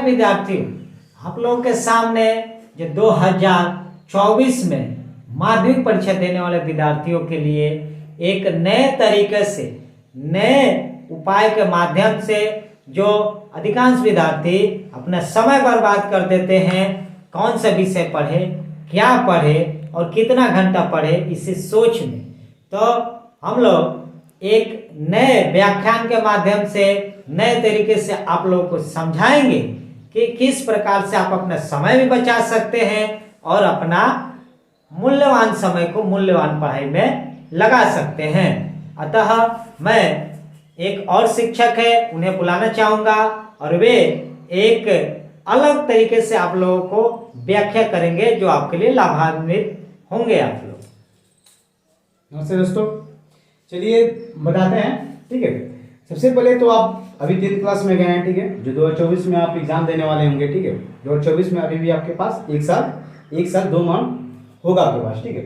विद्यार्थियों, आप लोगों के सामने जो 2024 में माध्यमिक परीक्षा देने वाले विद्यार्थियों के लिए एक नए तरीके से, नए उपाय के माध्यम से जो अधिकांश विद्यार्थी अपना समय बर्बाद कर देते हैं, कौन सा विषय पढ़े, क्या पढ़े और कितना घंटा पढ़े, इसी सोच में तो हम लोग एक नए व्याख्यान के माध्यम से नए तरीके से आप लोगों को समझाएंगे कि किस प्रकार से आप अपना समय भी बचा सकते हैं और अपना मूल्यवान समय को मूल्यवान पढ़ाई में लगा सकते हैं। अतः मैं एक और शिक्षक है, उन्हें बुलाना चाहूँगा और वे एक अलग तरीके से आप लोगों को व्याख्या करेंगे जो आपके लिए लाभान्वित होंगे। आप लोग नमस्ते दोस्तों, चलिए बताते हैं। ठीक है, सबसे पहले तो आप अभी 10th क्लास में गए हैं। ठीक है, जो 2024 में आप एग्जाम देने वाले होंगे। ठीक है, 2024 में अभी भी आपके पास एक साल 2 मंथ होगा आपके पास। ठीक है,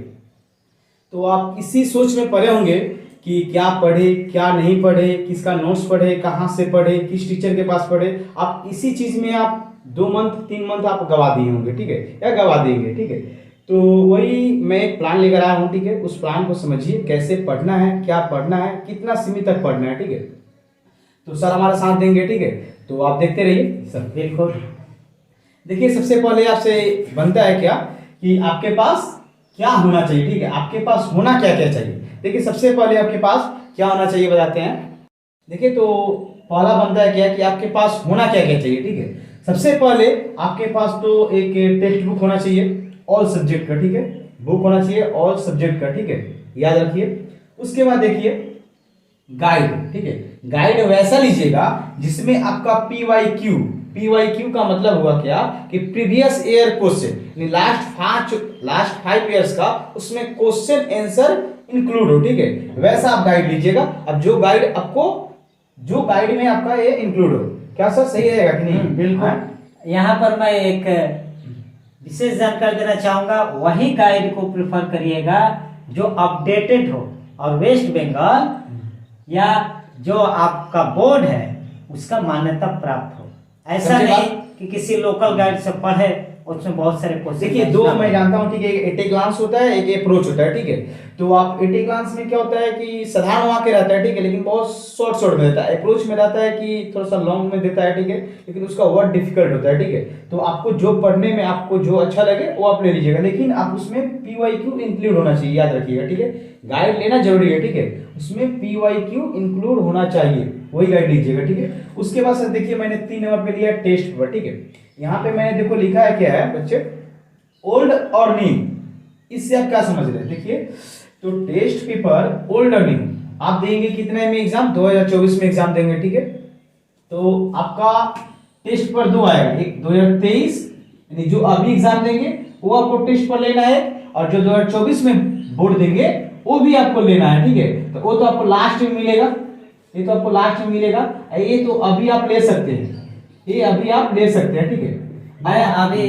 तो आप इसी सोच में पढ़े होंगे कि क्या पढ़े, क्या नहीं पढ़े, किसका नोट्स पढ़े, कहाँ से पढ़े, किस टीचर के पास पढ़े। आप इसी चीज में आप 2 मंथ 3 मंथ आप गवा दिए होंगे। ठीक है, या गवा देंगे। ठीक है, तो वही मैं एक प्लान लेकर आया हूँ। ठीक है, उस प्लान को समझिए, कैसे पढ़ना है, क्या पढ़ना है, कितना सीमित तक पढ़ना है। ठीक है, तो सर हमारा साथ देंगे। ठीक है, तो आप देखते रहिए। सर बिल्कुल। देखिए, सबसे पहले आपसे बनता है क्या कि आपके पास क्या होना चाहिए। ठीक है, आपके पास होना क्या क्या चाहिए। देखिए, सबसे पहले आपके पास क्या होना चाहिए बताते हैं। देखिए, तो पहला बनता है क्या कि आपके पास होना क्या क्या चाहिए। ठीक है, सबसे पहले आपके पास तो एक टेक्स्ट बुक होना चाहिए ऑल सब्जेक्ट का। ठीक है, बुक होना चाहिए ऑल सब्जेक्ट का। ठीक है, याद रखिए। उसके बाद देखिए गाइड। ठीक है, गाइड वैसा लीजिएगा जिसमें आपका पीवाईक्यू का मतलब हुआ क्या कि previous year question, last 5 years का उसमें क्वेश्चन आंसर इंक्लूड हो। ठीक है, वैसा आप गाइड लीजिएगा। अब जो गाइड में आपका ये इंक्लूड हो, क्या सर सही रहेगा कि नहीं? बिल्कुल। यहाँ पर मैं एक विशेष जानकारी देना चाहूंगा, वही गाइड को प्रेफर करिएगा जो अपडेटेड हो और वेस्ट बंगाल या जो आपका बोर्ड है उसका मान्यता प्राप्त हो। ऐसा नहीं कि किसी लोकल गाइड से पढ़े, उसमें बहुत सारे क्वेश्चन। देखिए, 2 मैं जानता हूं। ठीक है, एक एटे ग्लांस होता है, एक अप्रोच होता है। ठीक है, तो आप एटे ग्लांस में क्या होता है कि साधारण वाक्य रहता है। ठीक है, लेकिन बहुत शॉर्ट में देता है। अप्रोच में रहता है कि थोड़ा सा लॉन्ग में देता है। ठीक है, लेकिन उसका वर्ड डिफिकल्ट होता है। ठीक है, तो आपको जो पढ़ने में आपको जो अच्छा लगे वो आप ले लीजिएगा, लेकिन आप उसमें पीवाईक्यू इंक्लूड होना चाहिए, याद रखिएगा। ठीक है, गाइड लेना जरूरी है। ठीक है, उसमें पीवाईक्यू इंक्लूड होना चाहिए, वही गाइड लीजिएगा। ठीक है, उसके बाद सर देखिए, मैंने 3 नंबर पे लिया टेस्ट पेपर। ठीक है, यहाँ पे मैंने देखो लिखा है क्या है बच्चे, ओल्ड और न्यू। इससे आप क्या समझ रहे हैं? देखिए, तो टेस्ट पेपर ओल्ड और न्यू आप देंगे कितने में एग्जाम? 2024 में एग्जाम देंगे। ठीक है, तो आपका टेस्ट पेपर 2 आएगा, एक 2023 यानी जो अभी एग्जाम देंगे वो आपको टेस्ट पेपर लेना है, और जो 2024 में बोर्ड देंगे वो भी आपको लेना है। ठीक है, तो वो तो आपको लास्ट में मिलेगा, ये तो आपको लास्ट में मिलेगा। ये तो अभी आप ले सकते हैं, ये अभी आप ले सकते हैं। ठीक है, मैं अभी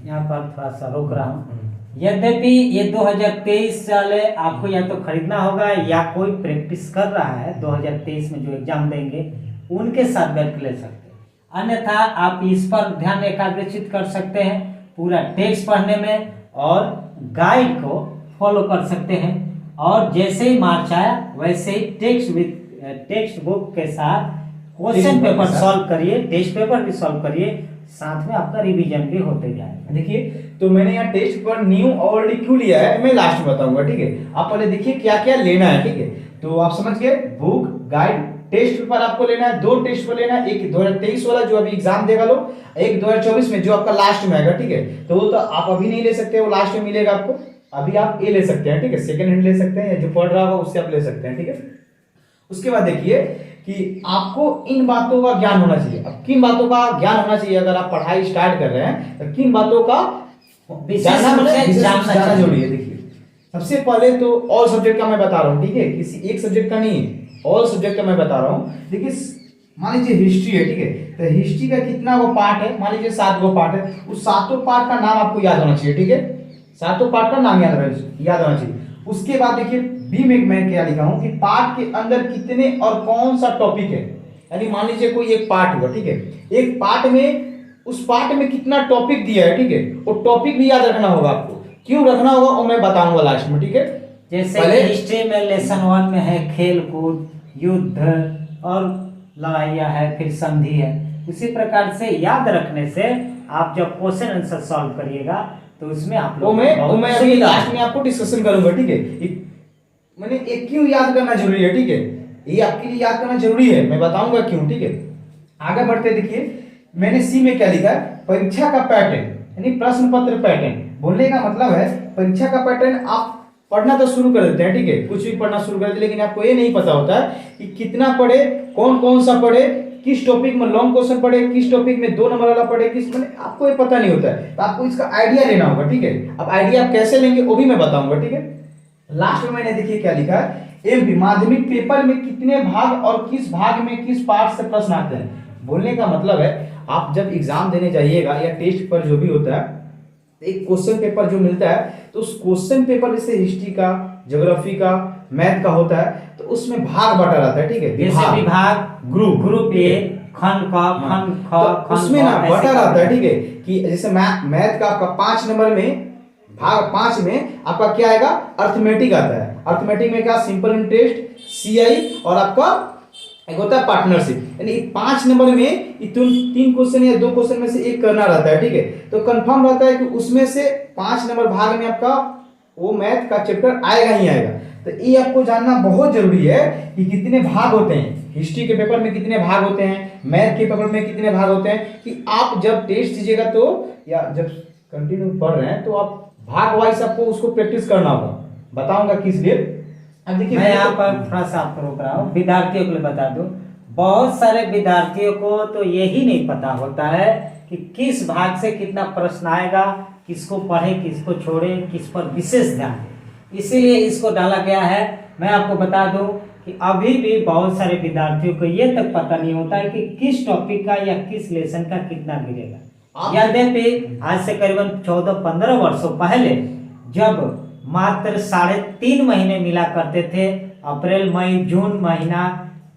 यहाँ पर थोड़ा सा रोक रहा हूँ। यद्यपि ये 2023 वाले आपको या तो खरीदना होगा या कोई प्रैक्टिस कर रहा है 2023 में जो एग्जाम देंगे उनके साथ बैठ के ले सकते हैं। अन्यथा आप इस पर ध्यान एकाग्रचित कर सकते हैं पूरा टेक्स्ट पढ़ने में और गाइड को फॉलो कर सकते हैं, और जैसे ही मार्च आया वैसे ही टेक्स्ट बुक के साथ क्वेश्चन पेपर सॉल्व करिए, टेस्ट पेपर भी सॉल्व करिए, साथ में आपका रिवीजन भी होते जाएगा। देखिए, तो मैंने यहाँ टेस्ट पेपर न्यू ऑलरेडी क्यों लिया है मैं लास्ट में बताऊंगा। ठीक है, आप पहले देखिए क्या क्या लेना है। ठीक है, तो आप समझ गए, बुक, गाइड, टेस्ट पेपर आपको लेना है। 2 टेस्ट पेपर लेना है, एक 2023 वाला जो अभी एग्जाम देगा लोग, एक 2024 में जो आपका लास्ट में आएगा। ठीक है, तो वो तो आप अभी नहीं ले सकते, वो लास्ट में मिलेगा आपको। अभी आप ये ले सकते हैं। ठीक है, सेकंड हैंड ले सकते हैं, या जो पढ़ रहा होगा उससे आप ले सकते हैं। ठीक है, उसके बाद देखिए कि आपको इन बातों का ज्ञान होना चाहिए। अब किन बातों का ज्ञान होना चाहिए? अगर आप पढ़ाई स्टार्ट कर रहे हैं तो किन बातों का जानना जरूरी है। देखिए, सबसे पहले तो ऑल सब्जेक्ट का मैं बता रहा हूँ। ठीक है, किसी एक सब्जेक्ट का नहीं है, ऑल सब्जेक्ट का मैं बता रहा हूँ। देखिए, मान लीजिए हिस्ट्री है। ठीक है, तो हिस्ट्री का कितना वो पार्ट है? मान लीजिए 7 गो पार्ट है, उस 7 पार्ट का नाम आपको याद होना चाहिए। ठीक है, 7 पार्ट का नाम याद होना चाहिए। उसके बाद देखिए बी में मैं क्या लिखा हूं कि पार्ट के अंदर कितने और कौन सा टॉपिक है। यानी मान लीजिए कोई एक पार्ट हुआ। ठीक है, एक पार्ट में उस पार्ट में कितना टॉपिक दिया है, ठीक है, वो टॉपिक भी याद रखना होगा आपको। क्यों रखना होगा वो मैं बताऊंगा लास्ट में, ठीक है। जैसे पहले हिस्ट्री में लेसन 1 में है खेल कूद, युद्ध और लड़ाइयाँ है, फिर संधि है। उसी प्रकार से याद रखने से आप जब क्वेश्चन आंसर सॉल्व करिएगा तो उसमें आप वो लोग मैं अभी लास्ट में आपको डिस्कशन करूंगा, ठीक है। मैंने एक क्यों याद करना जरूरी है, ठीक है, ये आपके लिए याद करना जरूरी है, मैं बताऊंगा क्यों, ठीक है। आगे बढ़ते देखिए, मैंने सी में क्या लिखा है, परीक्षा का पैटर्न यानी प्रश्न पत्र पैटर्न। बोलने का मतलब है परीक्षा का पैटर्न आप पढ़ना तो शुरू कर देते हैं, ठीक है, कुछ भी पढ़ना शुरू कर देते हैं, लेकिन आपको ये नहीं पता होता है कि कितना पढ़े, कौन कौन सा पढ़े, किस टॉपिक में लॉन्ग क्वेश्चन पढ़े, किस टॉपिक में 2 नंबर वाला पढ़े, किस में आपको ये पता नहीं होता है। तो आपको इसका आइडिया लेना होगा, ठीक है। अब आइडिया आप कैसे लेंगे वो भी मैं बताऊंगा, ठीक है। लास्ट में मैंने देखिए क्या लिखा है, एमपी माध्यमिक पेपर में कितने भाग और किस भाग में किस पार्ट से प्रश्न आते हैं। बोलने का मतलब है आप जब एग्जाम देने जाइएगा या टेस्ट पर जो भी होता है, एक क्वेश्चन पेपर जो मिलता है, तो उस क्वेश्चन पेपर जैसे हिस्ट्री का, ज्योग्राफी का, मैथ का होता है, तो उसमें भाग बांटा रहता है, ठीक है। जैसे विभाग, ग्रुप ए, खंड क, खंड ख, तो उसमें ना बटा रहता है, ठीक है, कि जैसे मैथ का आपका 5 नंबर में भाग 5 में आपका क्या आएगा, अर्थमेटिक आता है। अर्थमेटिक में क्या, सिंपल इंटरेस्ट, सीआई और आपका एक होता है पार्टनरशिप। यानी 5 नंबर में 3 क्वेश्चन या 2 क्वेश्चन में से एक करना रहता है, ठीक है। तो कंफर्म रहता है कि उसमें से 5 नंबर भाग में आपका वो मैथ का चैप्टर आएगा ही आएगा। तो ये आपको जानना बहुत जरूरी है कि कितने भाग होते हैं, हिस्ट्री के पेपर में कितने भाग होते हैं, मैथ के पेपर में कितने भाग होते हैं, कि आप जब टेस्ट दीजिएगा तो या जब कंटिन्यू पढ़ रहे हैं तो आप भाग वाइज आपको उसको प्रैक्टिस करना होगा। बताऊंगा किस लिए। अब देखिए मैं यहाँ पर थोड़ा सा आपको रोक रहा हूँ, विद्यार्थियों के लिए बता दूं, बहुत सारे विद्यार्थियों को तो यही नहीं पता होता है कि किस भाग से कितना प्रश्न आएगा, किसको पढ़े, किसको छोड़े, किस पर विशेष ध्यान दें। इसीलिए इसको डाला गया है। मैं आपको बता दूं कि अभी भी बहुत सारे विद्यार्थियों को ये तक पता नहीं होता है कि किस टॉपिक का या किस लेसन का कितना गिरेगा। यद्यपि आज से करीबन 14-15 वर्षों पहले जब मात्र 3.5 महीने मिला करते थे, अप्रैल मई जून महीना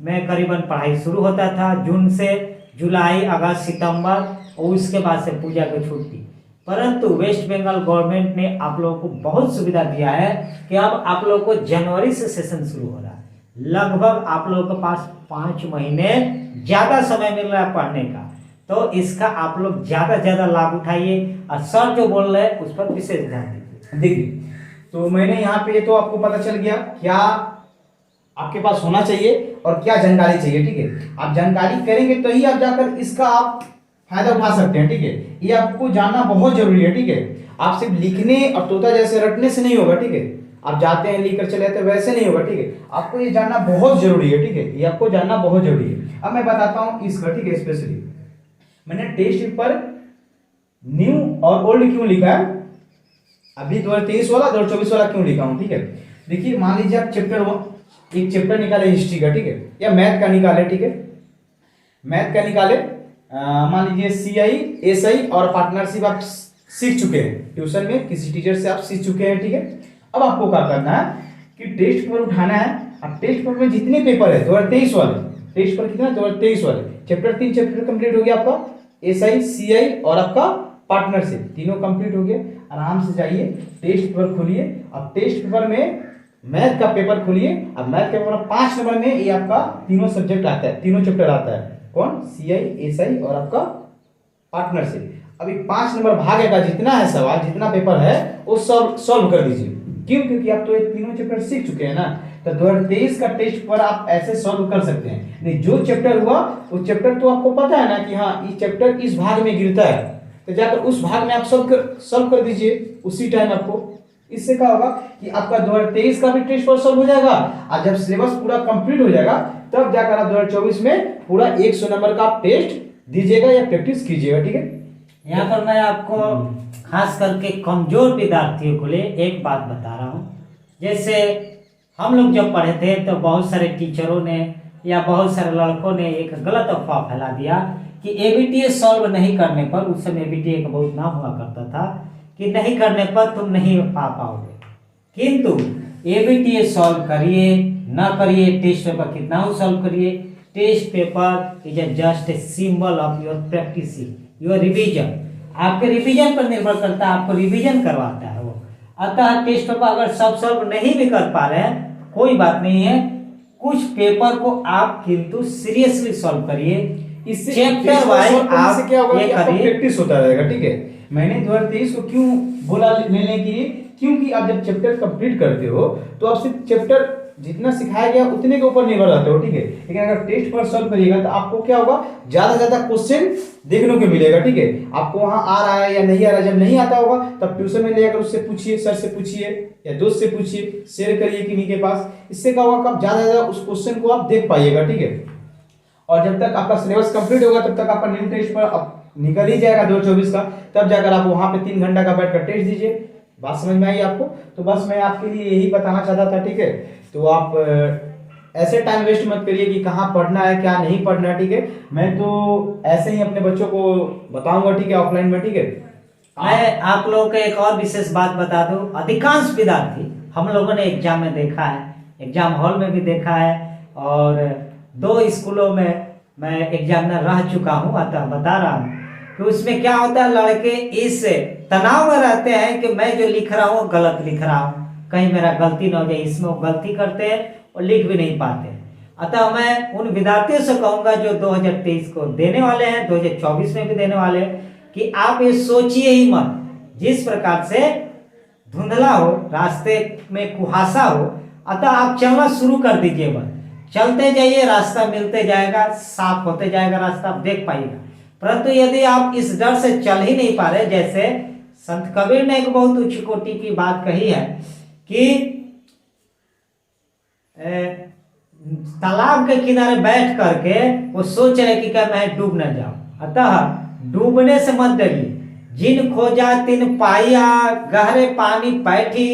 में करीबन पढ़ाई शुरू होता था, जून से जुलाई अगस्त सितंबर, और उसके बाद से पूजा की छुट्टी। परंतु वेस्ट बंगाल गवर्नमेंट ने आप लोगों को बहुत सुविधा दिया है कि अब आप लोगों को जनवरी से सेशन शुरू हो रहा है। लगभग आप लोगों के पास 5 महीने ज्यादा समय मिल रहा है पढ़ने का, तो इसका आप लोग ज्यादा से ज्यादा लाभ उठाइए और सर जो बोल रहे हैं उस पर विशेष ध्यान दीजिए। देखिए, तो मैंने यहाँ पे तो आपको पता चल गया क्या आपके पास होना चाहिए और क्या जानकारी चाहिए, ठीक है। आप जानकारी करेंगे तो ही आप जाकर इसका आप फायदा उठा सकते हैं, ठीक है। ये आपको जानना बहुत जरूरी है, ठीक है। आप सिर्फ लिखने और तोता जैसे रटने से नहीं होगा, ठीक है। आप जाते हैं लिख कर चले आते हैं वैसे नहीं होगा, ठीक है। आपको ये जानना बहुत जरूरी है, ठीक है, ये आपको जानना बहुत जरूरी है। अब मैं बताता हूँ इसका, ठीक है। स्पेशली मैंने टेस्ट पर न्यू और ओल्ड क्यों लिखा है, अभी 2023 वाला 2024 वाला क्यों लिखा हूं, ठीक है। देखिए, मान लीजिए आप एक चैप्टर निकाले हिस्ट्री का, ठीक है, या मैथ का निकाले, ठीक है। मैथ का निकाले, मान लीजिए सीआई, एसआई और पार्टनरशिप आप सीख चुके हैं, ट्यूशन में किसी टीचर से आप सीख चुके हैं, ठीक है। अब आपको क्या करना है कि टेस्ट पेपर उठाना है। अब टेस्ट पेपर में जितने पेपर है 2023 वाले, टेस्ट पर कितना 2023 वाले चैप्टर 3 चैप्टर कंप्लीट हो गया आपका, एसआई, सीआई और आपका पार्टनरशिप, तीनों कंप्लीट हो गए। आराम से जाइए टेस्ट पेपर खोलिए। अब टेस्ट पेपर में मैथ का पेपर खोलिए। अब मैथ के पेपर 5 नंबर में ये आपका तीनों सब्जेक्ट आता है, तीनों चैप्टर आता है, कौन, सीआई, एसआई और आपका पार्टनरशिप। अभी 5 नंबर भाग का जितना है सवाल, जितना पेपर है वो सब सॉल्व कर दीजिए। क्यों, क्योंकि आप तो ये तीनों चैप्टर सीख चुके हैं ना, तो 2023 का टेस्ट पर आप ऐसे सॉल्व कर सकते हैं। नहीं, जो चैप्टर हुआ वो चैप्टर तो आपको पता है ना कि हाँ ये चैप्टर इस भाग में गिरता है, तो जाकर उस भाग में आप सॉल्व कर दीजिए उसी टाइम आपको। इससे क्या होगा कि आपका 2023 का भी टेस्ट पर सॉल्व हो जाएगा, और जब सिलेबस पूरा कंप्लीट हो जाएगा तब जाकर आप 2024 में पूरा 100 नंबर का टेस्ट दीजिएगा या प्रैक्टिस कीजिएगा, ठीक है। यहाँ पर मैं आपको खास करके कमजोर विद्यार्थियों को लिए एक बात बता रहा हूँ। जैसे हम लोग जब पढ़े थे तो बहुत सारे टीचरों ने या बहुत सारे लड़कों ने एक गलत अफवाह फैला दिया कि एबीटीए सॉल्व नहीं करने पर, उस समय एबीटीए का बहुत नाम हुआ करता था, कि नहीं करने पर तुम नहीं पा पाओगे। किंतु एबीटीए सॉल्व करिए ना करिए, टेस्ट पेपर कितना हो सॉल्व करिए, test paper is just a symbol of your practice. Your revision, आपके रिवीजन पर निर्भर करता है, आपको रिवीजन करवाता है वो। अतः टेस्ट पेपर अगर सब सॉल्व नहीं भी कर पा रहे हैं कोई बात नहीं है, कुछ पेपर को आप किंतु सीरियसली सॉल्व करिए, इससे चैप्टर वाइज आप क्या होगा ये कि आपका करिए। प्रैक्टिस होता रहेगा, ठीक है। मैंने 2023 को क्यों बोला लेने के लिए, क्योंकि आप जब चैप्टर कंप्लीट करते हो तो आप सिर्फ चैप्टर जितना सिखाया गया उतने के ऊपर निर्भर रहते हो, ठीक है। लेकिन अगर टेस्ट पर सॉल्व करिएगा तो आपको क्या होगा, ज्यादा क्वेश्चन देखने को मिलेगा, ठीक है। आपको वहां आ रहा है या नहीं आ रहा है, जब नहीं आता होगा तब ट्यूशन में लेकर उससे पूछिए, सर से पूछिए या दोस्त से पूछिए, शेयर करिए किन्हीं के पास। इससे क्या होगा कि आप ज्यादा उस क्वेश्चन को आप देख पाइएगा, ठीक है। और जब तक आपका सिलेबस कंप्लीट होगा तब तक आपका न्यू टेस्ट पर अब निकल ही जाएगा 2024 का, तब जाकर आप वहां पे 3 घंटा का बैठकर टेस्ट दीजिए। बात समझ में आई आपको? तो बस मैं आपके लिए यही बताना चाहता था, ठीक है। तो आप ऐसे टाइम वेस्ट मत करिए कि कहाँ पढ़ना है क्या नहीं पढ़ना है, ठीक है। मैं तो ऐसे ही अपने बच्चों को बताऊंगा, ठीक है, ऑफलाइन में, ठीक है। मैं आप लोगों को एक और विशेष बात बता दूं, अधिकांश विद्यार्थी हम लोगों ने एग्जाम में देखा है, एग्जाम हॉल में भी देखा है, और 2 स्कूलों में मैं एग्जामिनर रह चुका हूं, अतः बता रहा हूं कि उसमें क्या होता है, लड़के इस तनाव में रहते हैं कि मैं जो लिख रहा हूँ गलत लिख रहा हूँ, कहीं मेरा गलती ना हो जाए, इसमें वो गलती करते हैं और लिख भी नहीं पाते। अतः मैं उन विद्यार्थियों से कहूंगा जो 2023 को देने वाले हैं, 2024 में भी देने वाले हैं, कि आप ये सोचिए ही मत, जिस प्रकार से धुंधला हो, रास्ते में कुहासा हो, अतः आप चलना शुरू कर दीजिए, बस चलते जाइए, रास्ता मिलते जाएगा, साफ होते जाएगा रास्ता, आप देख पाइएगा। परंतु यदि आप इस डर से चल ही नहीं पा रहे, जैसे संत कबीर ने एक बहुत उच्च कोटि की बात कही है कि तालाब के किनारे बैठ करके वो सोच रहे कि क्या मैं डूब न जाऊं। अतः डूबने से मत डरिए, जिन खोजा तिन पाया, गहरे पानी बैठी,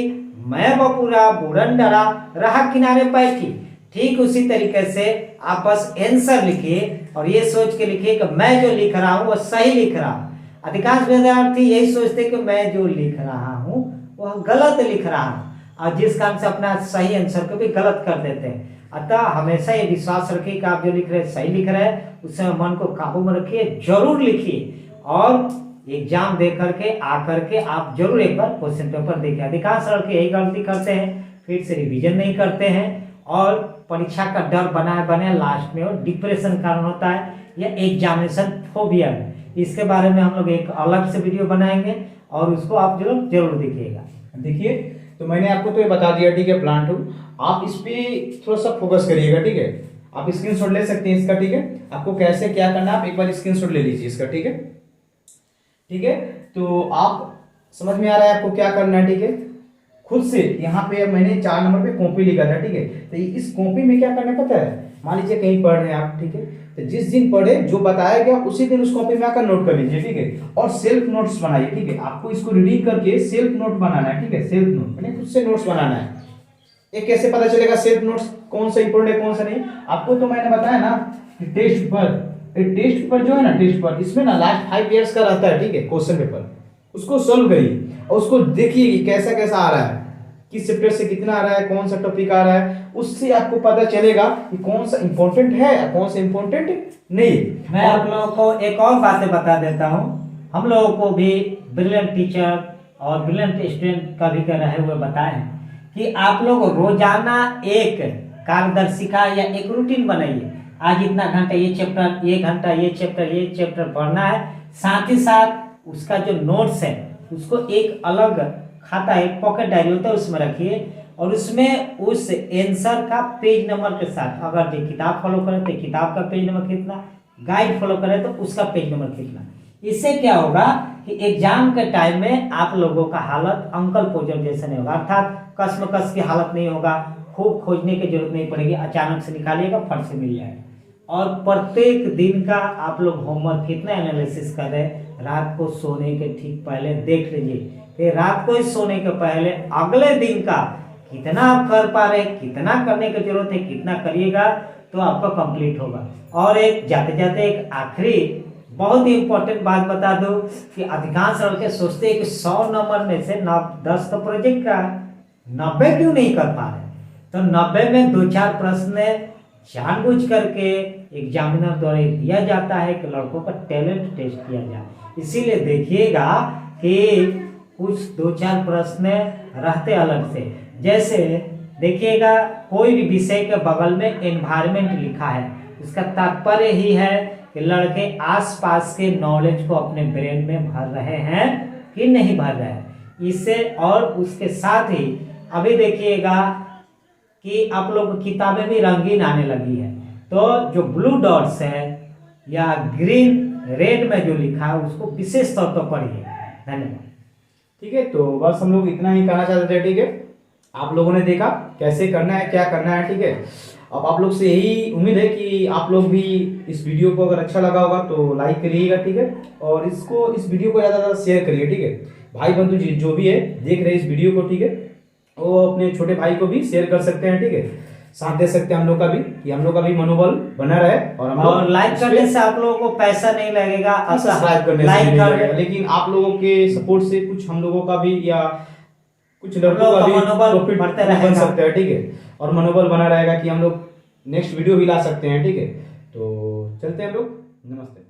मैं बपुरा बुरन डरा, रहा किनारे बैठी। ठीक उसी तरीके से आप बस आंसर लिखिए और ये सोच के लिखिए कि मैं जो लिख रहा हूँ वो सही लिख रहा हूँ। अधिकांश विद्यार्थी यही सोचते कि मैं जो लिख रहा हूँ वह गलत लिख रहा हूँ, और जिस कारण से अपना सही आंसर को भी गलत कर देते हैं। अतः हमेशा ये विश्वास रखिए कि आप जो लिख रहे हैं सही लिख रहे हैं, उससे मन को काबू में रखिए, जरूर लिखिए, और एग्जाम दे करके आकर के आप जरूर एक बार क्वेश्चन पेपर देखिए। अधिकांश लड़के यही गलती करते हैं, फिर से रिवीजन नहीं करते हैं और परीक्षा का डर बनाए बने लास्ट में, और डिप्रेशन कारण होता है या एग्जामिनेशन फोबिया। इसके बारे में हम लोग एक अलग से वीडियो बनाएंगे और उसको आप जरूर देखिएगा। देखिए, तो मैंने आपको तो ये बता दिया, ठीक है, प्लान 2 आप इस पे थोड़ा सा फोकस करिएगा, ठीक है। आप स्क्रीनशॉट ले सकते हैं इसका, ठीक है। आपको कैसे क्या करना है आप एक बार स्क्रीनशॉट ले लीजिए इसका, ठीक है। ठीक है, तो आप समझ में आ रहा है आपको क्या करना है, ठीक है। खुद से यहाँ पे मैंने 4 नंबर पे कॉपी लिखा था, ठीक है। तो इस कॉपी में क्या करना है पता है, मान लीजिए कहीं पढ़ रहे हैं आप, ठीक है, तो जिस दिन पढ़े जो बताया गया उसी दिन उस कॉपी में आकर नोट कर लीजिए, ठीक है। और सेल्फ नोट्स बनाइए, ठीक है। आपको इसको रीडिंग करके सेल्फ नोट बनाना है, ठीक है। सेल्फ नोट मैंने खुद से नोट्स बनाना है। ये कैसे पता चलेगा सेल्फ नोट्स कौन सा इंपोर्टेंट है कौन सा नहीं? आपको तो मैंने बताया ना कि टेस्ट पेपर जो है ना, टेस्ट पेपर इसमें ना लास्ट 5 ईयर्स का रहता है, ठीक है, क्वेश्चन पेपर। उसको सोल्व करिए और उसको देखिए कि कैसा कैसा आ रहा है, किस चैप्टर से कितना आ रहा है, कौन सा टॉपिक आ रहा है, उससे आपको पता चलेगा कि कौन सा इंपॉर्टेंट है या कौन सा इंपॉर्टेंट नहीं। मैं आप लोगों को एक और बातें बता देता हूँ। हम लोगों को भी ब्रिलियंट टीचर और ब्रिलियंट स्टूडेंट का भी कर रहे हुए बताए हैं कि आप लोग रोजाना एक कार्यदर्शिका या एक रूटीन बनाइए। आज इतना घंटा ये चैप्टर, 1 घंटा ये चैप्टर पढ़ना है। साथ ही साथ उसका जो नोट्स है उसको एक अलग खाता है, पॉकेट डायरी होता है, उसमें रखिए और उसमें उस आंसर का पेज नंबर के साथ, अगर ये किताब फॉलो करें तो किताब का पेज नंबर कितना, गाइड फॉलो करें तो उसका पेज नंबर कितना। इससे क्या होगा कि एग्जाम के टाइम में आप लोगों का हालत अंकल पोजर जैसे नहीं होगा, अर्थात कसमकस की हालत नहीं होगा, खूब खोजने की जरूरत नहीं पड़ेगी, अचानक से निकालिएगा, फट से मिल जाएगा। और प्रत्येक दिन का आप लोग होमवर्क कितना एनालिसिस कर रहे हैं, रात को सोने के ठीक पहले देख लीजिए, फिर रात को सोने के पहले अगले दिन का कितना आप कर पा रहे, कितना करने की जरूरत है, कितना करिएगा तो आपका कंप्लीट होगा। और एक जाते जाते एक आखिरी बहुत ही इंपॉर्टेंट बात बता दो कि अधिकांश लड़के सोचते हैं कि 100 नंबर में से 10 तो प्रोजेक्ट का, 90 क्यों नहीं कर पा रहे। तो 90 में 2-4 प्रश्न जानबूझ करके एग्जामिनर द्वारा दिया जाता है कि लड़कों का टैलेंट टेस्ट किया जाए। इसीलिए देखिएगा कि कुछ 2-4 प्रश्न रहते अलग से, जैसे देखिएगा कोई भी विषय के बगल में एनवायरमेंट लिखा है, इसका तात्पर्य ही है कि लड़के आसपास के नॉलेज को अपने ब्रेन में भर रहे हैं कि नहीं भर रहे हैं। इससे और उसके साथ ही अभी देखिएगा कि आप लोग की किताबें भी रंगीन आने लगी है, तो जो ब्लू डॉट्स है या ग्रीन रेड में जो लिखा है उसको विशेष तौर पर पढ़िए। धन्यवाद। ठीक है, तो बस हम लोग इतना ही कहना चाहते थे। ठीक है, आप लोगों ने देखा कैसे करना है, क्या करना है। ठीक है, अब आप लोग से यही उम्मीद है कि आप लोग भी इस वीडियो को अगर अच्छा लगा होगा तो लाइक करिएगा। ठीक है, और इस वीडियो को ज़्यादा से ज़्यादा शेयर करिए। ठीक है, भाई बंधु जी जो भी है देख रहे हैं इस वीडियो को, ठीक है, वो अपने छोटे भाई को भी शेयर कर सकते हैं। ठीक है, साथ दे सकते हैं हम लोग का भी, कि हम लोग का भी मनोबल बना रहे और लाइक करने से आप लोगों को पैसा नहीं लगेगा, सब्सक्राइब करने से नहीं लगेगा, लेकिन आप लोगों के सपोर्ट से कुछ हम लोगों का भी या कुछ लड़कों का भी प्रॉफिट बन सकता है। ठीक है, और मनोबल बना रहेगा कि हम लोग नेक्स्ट वीडियो भी ला सकते हैं। ठीक है, तो चलते हैं हम लोग। नमस्ते।